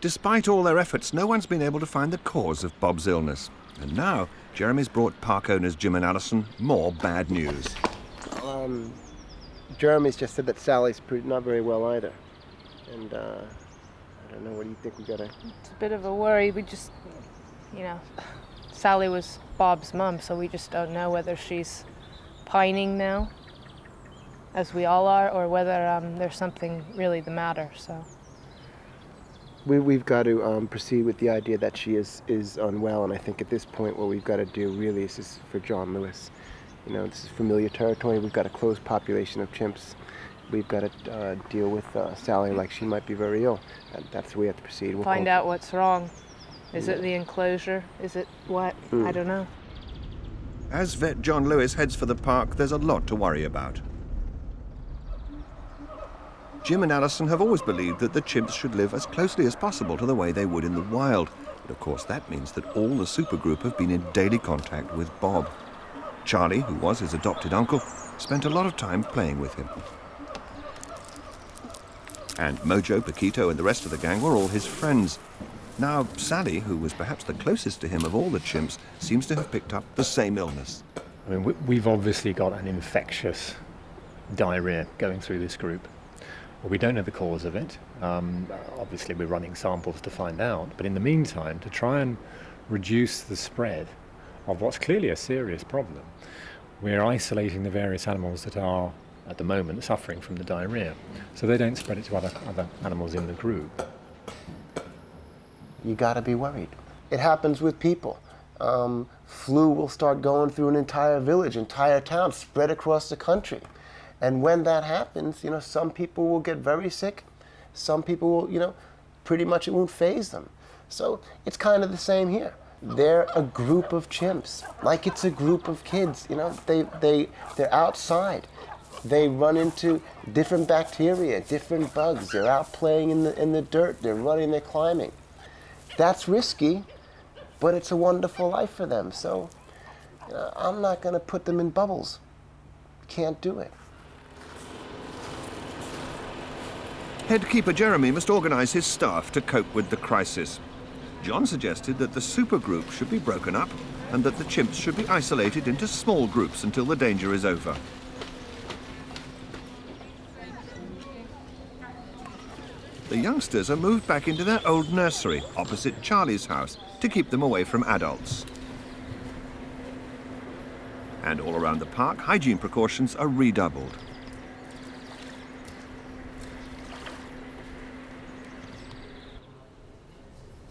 Despite all their efforts, no one's been able to find the cause of Bob's illness. And now, Jeremy's brought park owners Jim and Alison more bad news. Jeremy's just said that Sally's not very well either. And, I don't know, what do you think we gotta... It's a bit of a worry. We just, Sally was Bob's mum, so we just don't know whether she's pining now, as we all are, or whether there's something really the matter, so... We've got to proceed with the idea that she is unwell, and I think at this point what we've got to do really is for John Lewis. This is familiar territory. We've got a closed population of chimps. We've got to deal with Sally like she might be very ill. That's the way we have to proceed. Find out what's wrong. Is it the enclosure? Is it what? I don't know. As vet John Lewis heads for the park, there's a lot to worry about. Jim and Alison have always believed that the chimps should live as closely as possible to the way they would in the wild. But of course that means that all the supergroup have been in daily contact with Bob. Charlie, who was his adopted uncle, spent a lot of time playing with him. And Mojo, Paquito and the rest of the gang were all his friends. Now Sally, who was perhaps the closest to him of all the chimps, seems to have picked up the same illness. I mean, we've obviously got an infectious diarrhea going through this group. Well, we don't know the cause of it. Obviously we're running samples to find out, but in the meantime, to try and reduce the spread of what's clearly a serious problem, we're isolating the various animals that are, at the moment, suffering from the diarrhea, so they don't spread it to other animals in the group. You gotta be worried. It happens with people. Flu will start going through an entire village, entire town, spread across the country. And when that happens, some people will get very sick. Some people will, pretty much it won't faze them. So it's kind of the same here. They're a group of chimps, like it's a group of kids. They're outside. They run into different bacteria, different bugs. They're out playing in the dirt. They're running, they're climbing. That's risky, but it's a wonderful life for them. So I'm not going to put them in bubbles. Can't do it. Head keeper Jeremy must organise his staff to cope with the crisis. John suggested that the supergroup should be broken up and that the chimps should be isolated into small groups until the danger is over. The youngsters are moved back into their old nursery opposite Charlie's house to keep them away from adults. And all around the park, hygiene precautions are redoubled.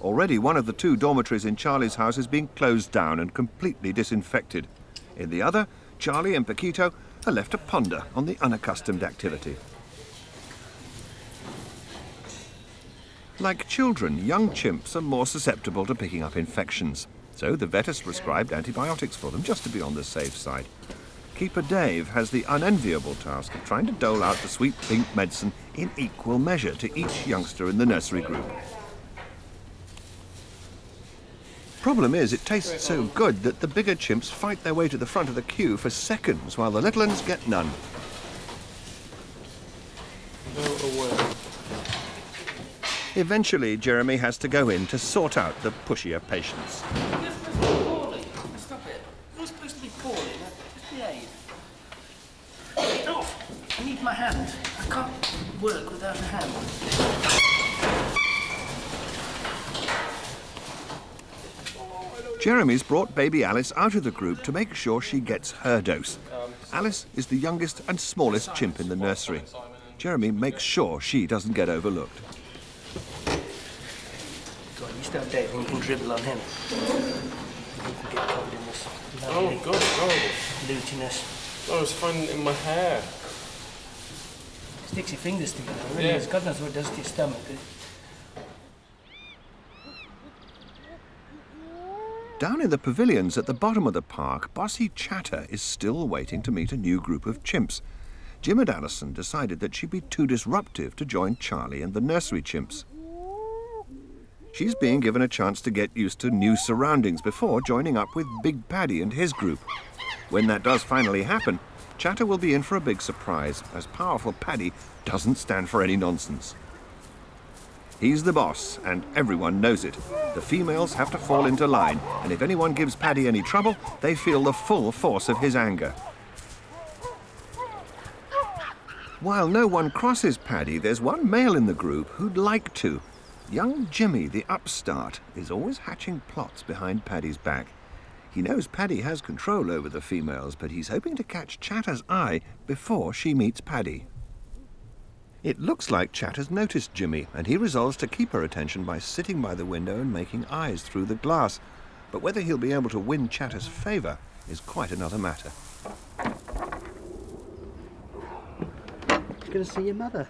Already one of the two dormitories in Charlie's house is being closed down and completely disinfected. In the other, Charlie and Paquito are left to ponder on the unaccustomed activity. Like children, young chimps are more susceptible to picking up infections. So the vet has prescribed antibiotics for them, just to be on the safe side. Keeper Dave has the unenviable task of trying to dole out the sweet pink medicine in equal measure to each youngster in the nursery group. Problem is, it tastes so good that the bigger chimps fight their way to the front of the queue for seconds while the little ones get none. Eventually, Jeremy has to go in to sort out the pushier patients. You're supposed to be poorly. Stop it. You're supposed to be poorly. Just behave. Get off. I need my hand. I can't work without a hand. Jeremy's brought baby Alice out of the group to make sure she gets her dose. Alice is the youngest and smallest chimp in the nursery. Jeremy makes sure she doesn't get overlooked. Go on, you start Dave and you can dribble on him. You can get covered in this. Oh, God, horrible. Lootiness. I was finding it in my hair. Sticks your fingers together, really. Yeah. God knows what it does to your stomach. Down in the pavilions at the bottom of the park, bossy Chatter is still waiting to meet a new group of chimps. Jim and Alison decided that she'd be too disruptive to join Charlie and the nursery chimps. She's being given a chance to get used to new surroundings before joining up with Big Paddy and his group. When that does finally happen, Chatter will be in for a big surprise, as powerful Paddy doesn't stand for any nonsense. He's the boss, and everyone knows it. The females have to fall into line, and if anyone gives Paddy any trouble, they feel the full force of his anger. While no one crosses Paddy, there's one male in the group who'd like to. Young Jimmy, the upstart, is always hatching plots behind Paddy's back. He knows Paddy has control over the females, but he's hoping to catch Chatter's eye before she meets Paddy. It looks like Chatter's noticed Jimmy, and he resolves to keep her attention by sitting by the window and making eyes through the glass. But whether he'll be able to win Chatter's favour is quite another matter. Going to see your mother.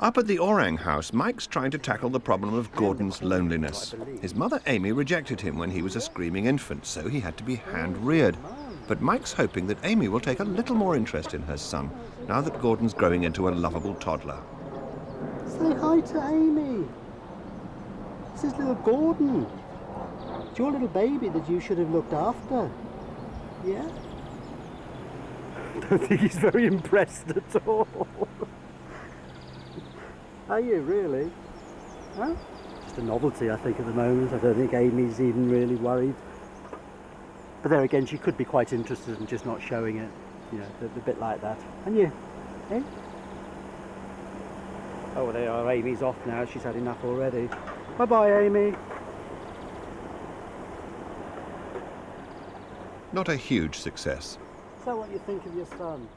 Up at the Orang house, Mike's trying to tackle the problem of Gordon's loneliness. His mother Amy rejected him when he was a screaming infant, so he had to be hand-reared. But Mike's hoping that Amy will take a little more interest in her son, now that Gordon's growing into a lovable toddler. Say hi to Amy. This is little Gordon. It's your little baby that you should have looked after. Yeah? I don't think he's very impressed at all. Are you really? Well, just a novelty, I think, at the moment. I don't think Amy's even really worried. But there again, she could be quite interested in just not showing it. You know, a bit like that. And you? Eh? Oh, they are. Amy's off now. She's had enough already. Bye-bye, Amy. Not a huge success. So what you think of your son?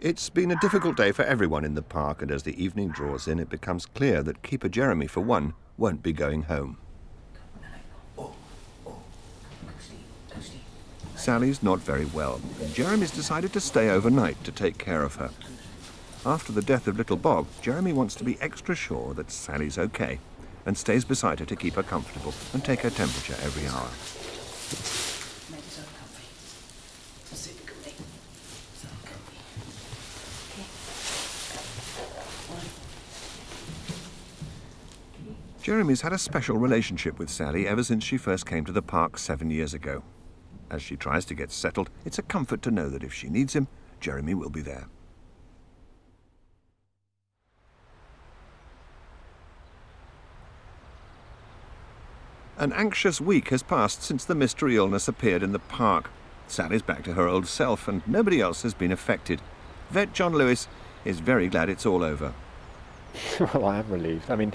It's been a difficult day for everyone in the park, and as the evening draws in, it becomes clear that Keeper Jeremy, for one, won't be going home. Sally's not very well, and Jeremy's decided to stay overnight to take care of her. After the death of little Bob, Jeremy wants to be extra sure that Sally's okay, and stays beside her to keep her comfortable and take her temperature every hour. Jeremy's had a special relationship with Sally ever since she first came to the park 7 years ago. As she tries to get settled, it's a comfort to know that if she needs him, Jeremy will be there. An anxious week has passed since the mystery illness appeared in the park. Sally's back to her old self, and nobody else has been affected. Vet John Lewis is very glad it's all over. Well, I am relieved. I mean,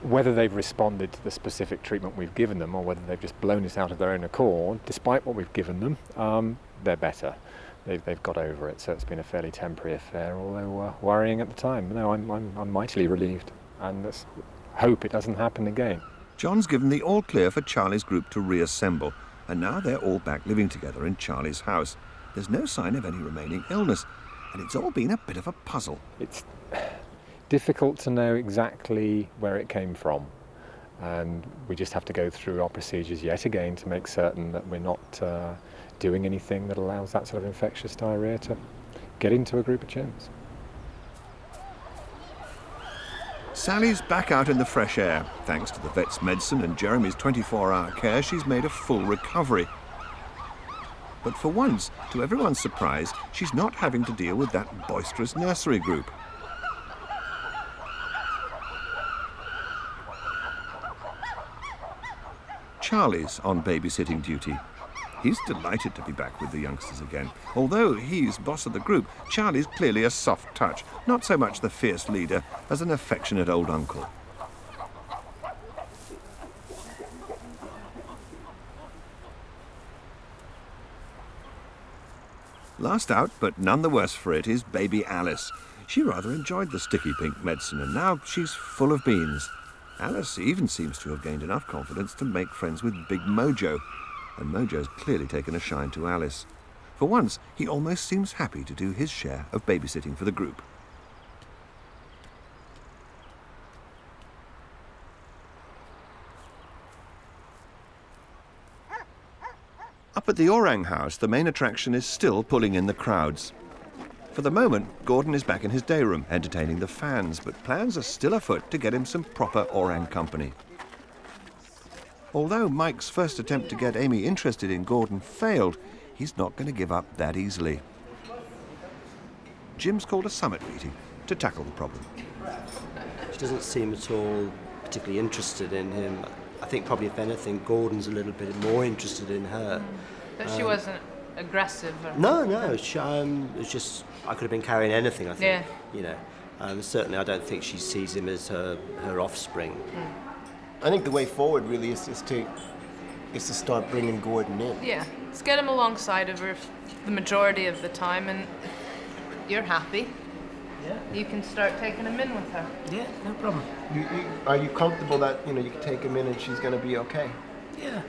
whether they've responded to the specific treatment we've given them or whether they've just blown it out of their own accord, despite what we've given them, they're better. They've got over it, so it's been a fairly temporary affair, although worrying at the time. No, I'm mightily relieved, and let's hope it doesn't happen again. John's given the all-clear for Charlie's group to reassemble, and now they're all back living together in Charlie's house. There's no sign of any remaining illness, and it's all been a bit of a puzzle. It's difficult to know exactly where it came from, and we just have to go through our procedures yet again to make certain that we're not doing anything that allows that sort of infectious diarrhea to get into a group of chimps. Sally's back out in the fresh air. Thanks to the vet's medicine and Jeremy's 24-hour care, she's made a full recovery. But for once, to everyone's surprise, she's not having to deal with that boisterous nursery group. Charlie's on babysitting duty. He's delighted to be back with the youngsters again. Although he's boss of the group, Charlie's clearly a soft touch, not so much the fierce leader as an affectionate old uncle. Last out, but none the worse for it, is baby Alice. She rather enjoyed the sticky pink medicine, and now she's full of beans. Alice even seems to have gained enough confidence to make friends with Big Mojo, and Mojo's clearly taken a shine to Alice. For once, he almost seems happy to do his share of babysitting for the group. Up at the Orang house, the main attraction is still pulling in the crowds. For the moment, Gordon is back in his day room, entertaining the fans, but plans are still afoot to get him some proper Orang company. Although Mike's first attempt to get Amy interested in Gordon failed, he's not going to give up that easily. Jim's called a summit meeting to tackle the problem. doesn't seem at all particularly interested in him. I think probably, if anything, Gordon's a little bit more interested in her. But she wasn't aggressive? Or... No, it's just, I could have been carrying anything, I think. Yeah. You know, certainly I don't think she sees him as her offspring. I think the way forward really is to start bringing Gordon in. Yeah, let's get him alongside of her the majority of the time, and you're happy. Yeah. You can start taking him in with her. Yeah, no problem. Are you comfortable that you can take him in and she's going to be okay? Yeah.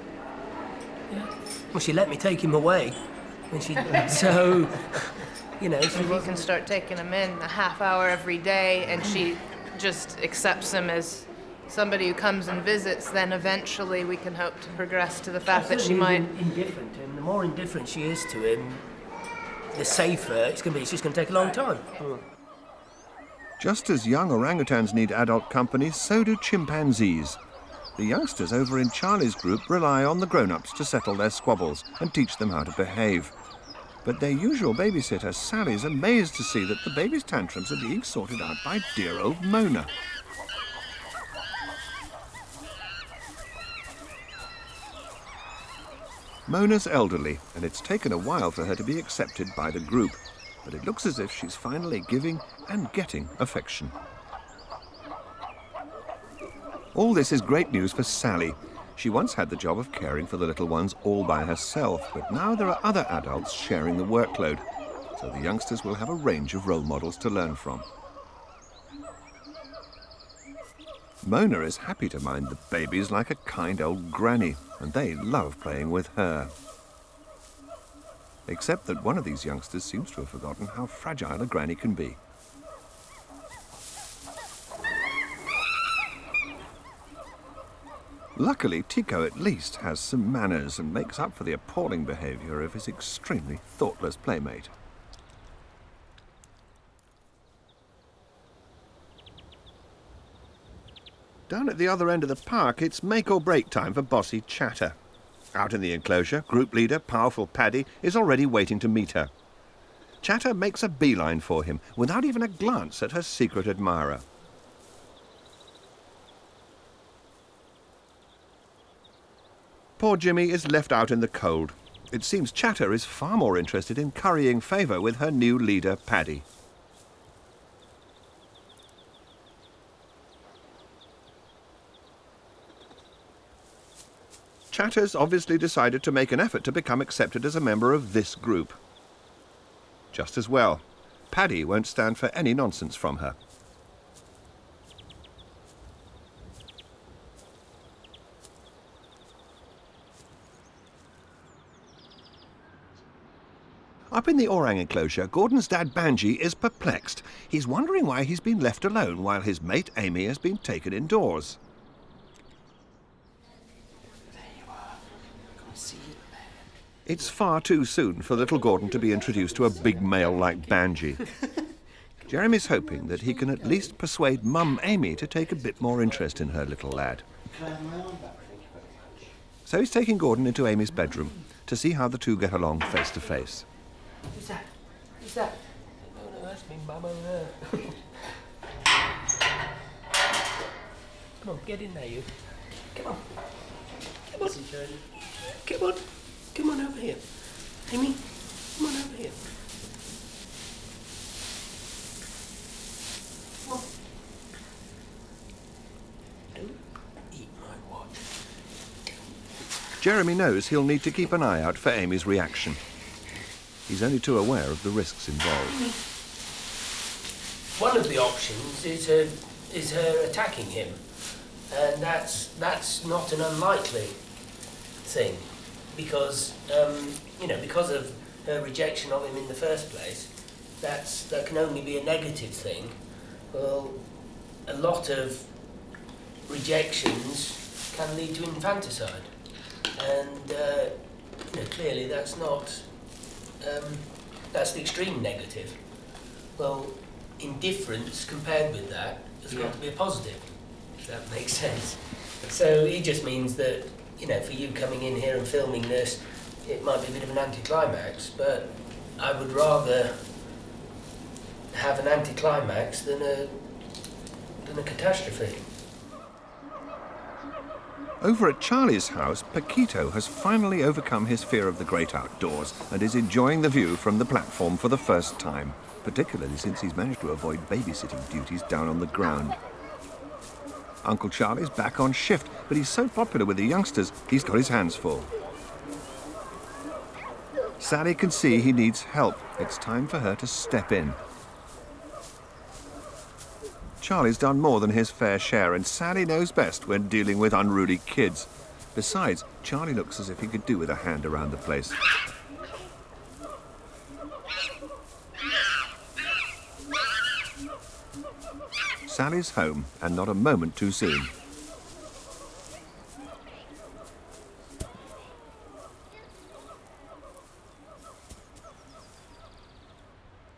Yeah. Well, she let me take him away when she... so, you know... If you can start taking him in a half hour every day and she just accepts him as somebody who comes and visits, then eventually we can hope to progress to the fact that she might... indifferent to him. The more indifferent she is to him, the safer it's going to be. It's just going to take a long time. Just as young orangutans need adult company, so do chimpanzees. The youngsters over in Charlie's group rely on the grown-ups to settle their squabbles and teach them how to behave. But their usual babysitter, Sally's amazed to see that the baby's tantrums are being sorted out by dear old Mona. Mona's elderly, and it's taken a while for her to be accepted by the group, but it looks as if she's finally giving and getting affection. All this is great news for Sally. She once had the job of caring for the little ones all by herself, but now there are other adults sharing the workload, so the youngsters will have a range of role models to learn from. Mona is happy to mind the babies like a kind old granny, and they love playing with her. Except that one of these youngsters seems to have forgotten how fragile a granny can be. Luckily, Tico at least has some manners and makes up for the appalling behaviour of his extremely thoughtless playmate. Down at the other end of the park, it's make or break time for bossy Chatter. Out in the enclosure, group leader, powerful Paddy, is already waiting to meet her. Chatter makes a beeline for him, without even a glance at her secret admirer. Poor Jimmy is left out in the cold. It seems Chatter is far more interested in currying favour with her new leader, Paddy. Chatter's obviously decided to make an effort to become accepted as a member of this group. Just as well. Paddy won't stand for any nonsense from her. Up in the orang enclosure, Gordon's dad Banji is perplexed. He's wondering why he's been left alone while his mate Amy has been taken indoors. It's far too soon for little Gordon to be introduced to a big male like Banji. Jeremy's hoping that he can at least persuade Mum Amy to take a bit more interest in her little lad. So he's taking Gordon into Amy's bedroom to see how the two get along face to face. Who's that? Who's that? No, that's me, Mum over there. Come on, get in there, you. Come on. Come on. Come on. Come on over here. Amy, come on over here. Come on. Don't eat my watch. Jeremy knows he'll need to keep an eye out for Amy's reaction. He's only too aware of the risks involved. One of the options is her attacking him, and that's not an unlikely thing. Because, because of her rejection of him in the first place, that can only be a negative thing. Well, a lot of rejections can lead to infanticide. And, clearly that's not, that's the extreme negative. Well, indifference compared with that has got to be a positive, if that makes sense. So it just means that, for you coming in here and filming this, it might be a bit of an anticlimax, but I would rather have an anticlimax than than a catastrophe. Over at Charlie's house, Paquito has finally overcome his fear of the great outdoors and is enjoying the view from the platform for the first time, particularly since he's managed to avoid babysitting duties down on the ground. Uncle Charlie's back on shift, but he's so popular with the youngsters, he's got his hands full. Sally can see he needs help. It's time for her to step in. Charlie's done more than his fair share, and Sally knows best when dealing with unruly kids. Besides, Charlie looks as if he could do with a hand around the place. Sally's home, and not a moment too soon.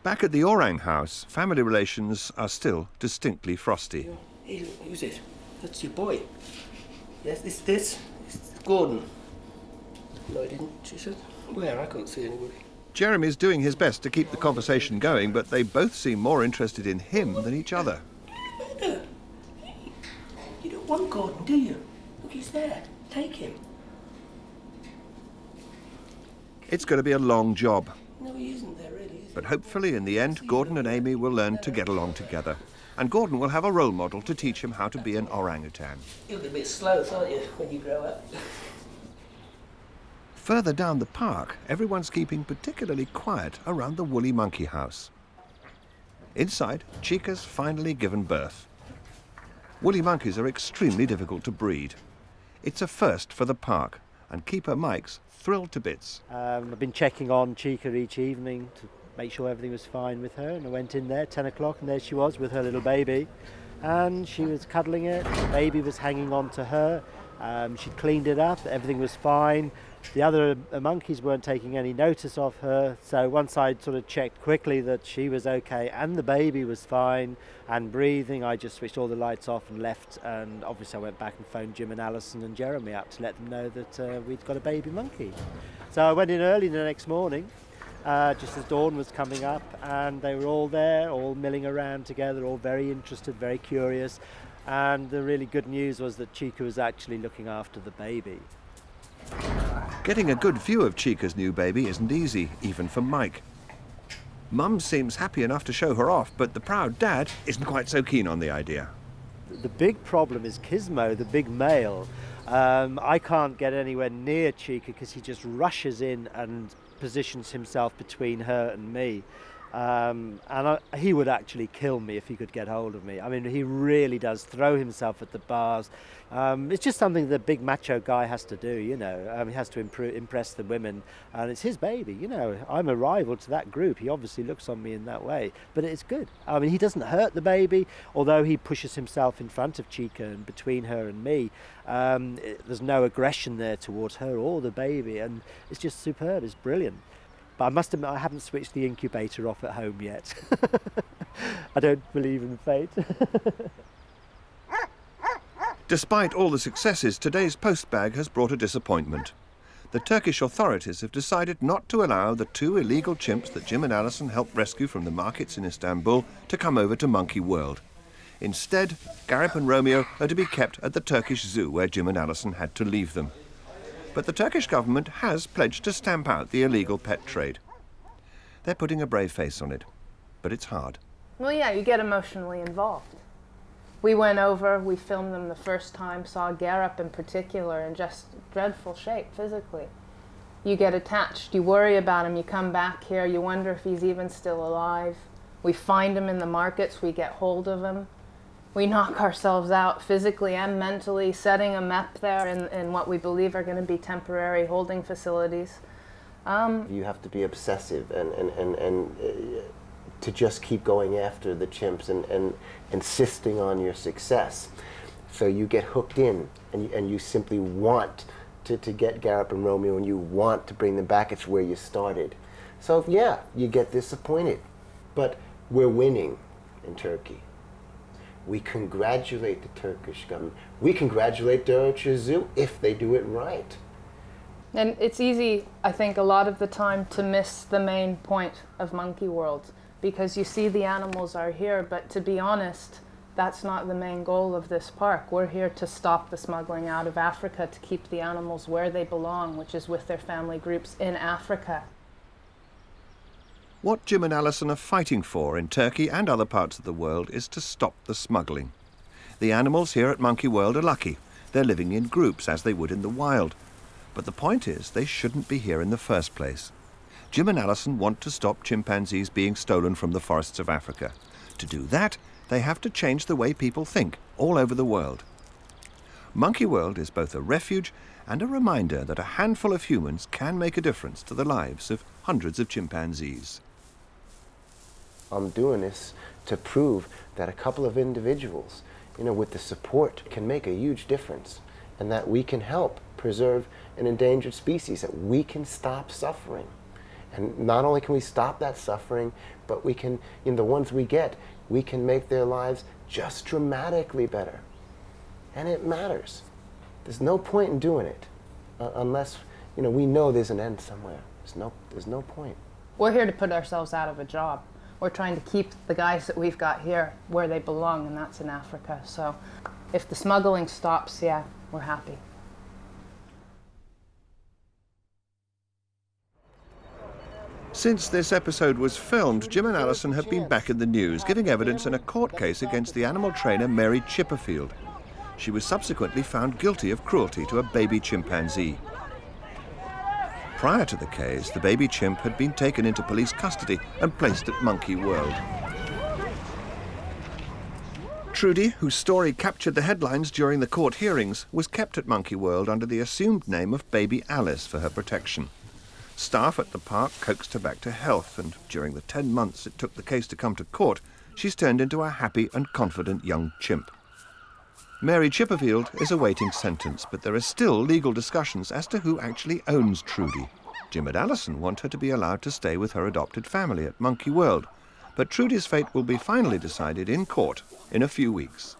Back at the Orang house, family relations are still distinctly frosty. Hey, who's it? That's your boy. Yes, this is Gordon. No, I didn't, she said. Where? I can't see anybody. Jeremy's doing his best to keep the conversation going, but they both seem more interested in him than each other. You don't want Gordon, do you? Look, he's there. Take him. It's going to be a long job, No, he isn't there, really, is he? but hopefully in the end, Gordon and Amy will learn to get along together. And Gordon will have a role model to teach him how to be an orangutan. You'll be a bit slow, aren't you, when you grow up? Further down the park, everyone's keeping particularly quiet around the woolly monkey house. Inside, Chica's finally given birth. Woolly monkeys are extremely difficult to breed. It's a first for the park, and keeper Mike's thrilled to bits. I've been checking on Chica each evening to make sure everything was fine with her, and I went in there 10 o'clock and there she was with her little baby, and she was cuddling it. The baby was hanging on to her. She'd cleaned it up, everything was fine. The other monkeys weren't taking any notice of her, so once I'd sort of checked quickly that she was okay and the baby was fine and breathing, I just switched all the lights off and left, and obviously I went back and phoned Jim and Alison and Jeremy up to let them know that we'd got a baby monkey. So I went in early the next morning, just as dawn was coming up, and they were all there, all milling around together, all very interested, very curious, and the really good news was that Chica was actually looking after the baby. Getting a good view of Chica's new baby isn't easy, even for Mike. Mum seems happy enough to show her off, but the proud dad isn't quite so keen on the idea. The big problem is Gizmo, the big male. I can't get anywhere near Chica because he just rushes in and positions himself between her and me. He would actually kill me if he could get hold of me. I mean, he really does throw himself at the bars. It's just something the big macho guy has to do, you know. He has to impress the women, and it's his baby, you know. I'm a rival to that group. He obviously looks on me in that way, but it's good. I mean, he doesn't hurt the baby, although he pushes himself in front of Chica and between her and me. There's no aggression there towards her or the baby, and it's just superb. It's brilliant. But I must admit, I haven't switched the incubator off at home yet. I don't believe in fate. Despite all the successes, today's postbag has brought a disappointment. The Turkish authorities have decided not to allow the 2 illegal chimps that Jim and Alison helped rescue from the markets in Istanbul to come over to Monkey World. Instead, Garip and Romeo are to be kept at the Turkish zoo where Jim and Alison had to leave them. But the Turkish government has pledged to stamp out the illegal pet trade. They're putting a brave face on it, but it's hard. Well, yeah, you get emotionally involved. We went over, we filmed them the first time, saw Garip in particular in just dreadful shape physically. You get attached, you worry about him, you come back here, you wonder if he's even still alive. We find him in the markets, we get hold of him. We knock ourselves out physically and mentally, setting him up there in what we believe are going to be temporary holding facilities. You have to be obsessive and to just keep going after the chimps and insisting on your success. So you get hooked in and you simply want to get Garip and Romeo, and you want to bring them back. It's where you started. So yeah, you get disappointed. But we're winning in Turkey. We congratulate the Turkish government. We congratulate Dorset Zoo if they do it right. And it's easy, I think, a lot of the time to miss the main point of Monkey World, because you see the animals are here, but to be honest, That's not the main goal of this park. We're here to stop the smuggling out of Africa, to keep the animals where they belong, which is with their family groups in Africa. What Jim and Alison are fighting for in Turkey and other parts of the world is to stop the smuggling. The animals here at Monkey World are lucky. They're living in groups as they would in the wild. But the point is, they shouldn't be here in the first place. Jim and Alison want to stop chimpanzees being stolen from the forests of Africa. To do that, they have to change the way people think all over the world. Monkey World is both a refuge and a reminder that a handful of humans can make a difference to the lives of hundreds of chimpanzees. I'm doing this to prove that a couple of individuals, with the support, can make a huge difference, and that we can help preserve an endangered species, that we can stop suffering. And not only can we stop that suffering, but we can, the ones we get, we can make their lives just dramatically better. And it matters. There's no point in doing it unless, we know there's an end somewhere. There's no point. We're here to put ourselves out of a job. We're trying to keep the guys that we've got here where they belong, and that's in Africa. So if the smuggling stops, yeah, we're happy. Since this episode was filmed, Jim and Alison have been back in the news, giving evidence in a court case against the animal trainer Mary Chipperfield. She was subsequently found guilty of cruelty to a baby chimpanzee. Prior to the case, the baby chimp had been taken into police custody and placed at Monkey World. Trudy, whose story captured the headlines during the court hearings, was kept at Monkey World under the assumed name of Baby Alice for her protection. Staff at the park coaxed her back to health, and during the 10 months it took the case to come to court, she's turned into a happy and confident young chimp. Mary Chipperfield is awaiting sentence, but there are still legal discussions as to who actually owns Trudy. Jim and Alison want her to be allowed to stay with her adopted family at Monkey World, but Trudy's fate will be finally decided in court in a few weeks.